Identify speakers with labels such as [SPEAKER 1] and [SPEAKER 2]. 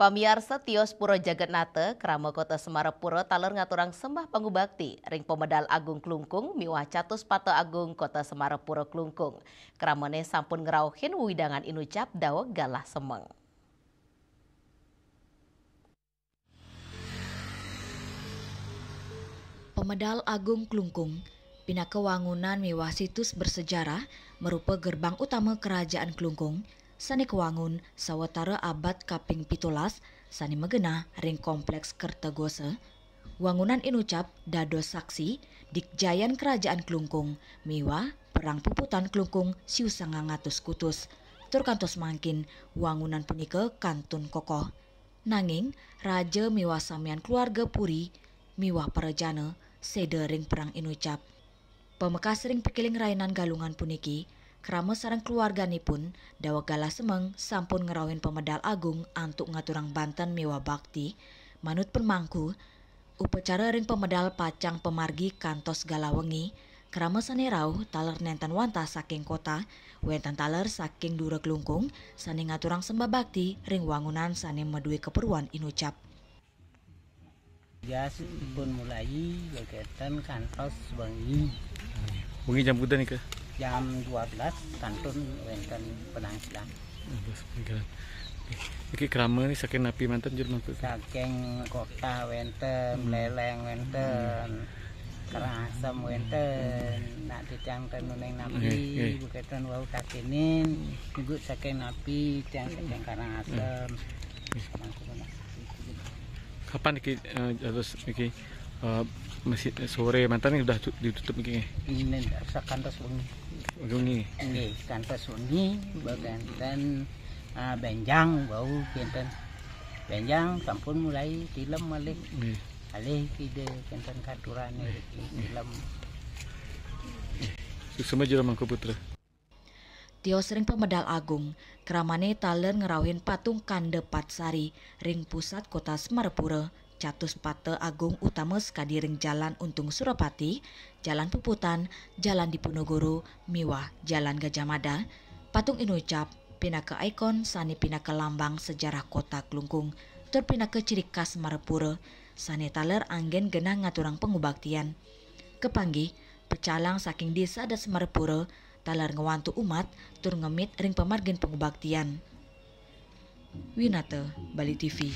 [SPEAKER 1] Pamiarsa tios Puro Jagatnata, Krama Kota Semarapura taler ngaturang sembah pangubakti, ring Pemedal Agung Klungkung, miwah catus Pato Agung Kota Semarapura Klungkung. Kramane sampun ngerauhin widangan inucap dawa galah semeng.
[SPEAKER 2] Pemedal Agung Klungkung, pinaka wangunan miwah situs bersejarah merupa gerbang utama kerajaan Klungkung, sani kewangun sawetara abad kaping 17 sani megenah ring kompleks Kertagosa. Wangunan inucap dados saksi dikjayan kerajaan Klungkung miwah perang puputan Klungkung siu 900 kutus. Tur kantos mangkin wangunan punika kantun kokoh. Nanging raja miwah samian keluarga puri miwah parajana seda ring perang inucap. Pemekas ring pekiling rainan galungan puniki, krama sareng keluarganipun dawa galah semeng sampun ngerawin Pemedal Agung antuk ngaturang banten miwah bakti, manut permangku, upacara ring Pemedal pacang pemargi kantos galawengi, krama sane rauh taler nenten wantah saking kota, wenten taler saking dura Klungkung, sane ngaturang sembah bakti ring wangunan sane medue keperluan inucap.
[SPEAKER 3] Biasa pun mulai kegiatan kantos wengi.
[SPEAKER 4] Wengi jam kuda nih ke?
[SPEAKER 3] Jam 12 kantun wenten penangsilan.
[SPEAKER 4] Iki krama nih saking napi manten jur mampir.
[SPEAKER 3] Saking kota wenten, leleng wenten, Karangasem wenten, nak ditiang tenuneng napi, buketan wau takinin, juga saking napi, tiang saking Karangasem.
[SPEAKER 4] Kapan iki terus iki masih sore mantan ini udah ditutup iki?
[SPEAKER 3] Ini kantos wengi.
[SPEAKER 4] Wengi.
[SPEAKER 3] Nggih, kantos wengi baganten benjang bau kinten. Benjang sampun mulai tilem malih. Alih kide kinten katurane tilem.
[SPEAKER 4] Suksema jero Mangku Putra.
[SPEAKER 2] Tios ring Pemedal Agung, kramane taler ngerawin patung Kande Patsari ring pusat kota Semarapura, catus Pate Agung utama sekadi ring Jalan Untung Surapati, Jalan Puputan, Jalan Diponegoro, miwah Jalan Gajah Mada, patung inucap pinaka ikon sani pinaka lambang sejarah kota Klungkung, tur pinaka ciri khas Semarapura, sani taler anggen genah ngaturang pengubaktian. Kepanggih, pecalang saking desa dan Semarapura, talar ngewantu umat tur ngemit ring pemargin pengubaktian. Winata, Bali TV.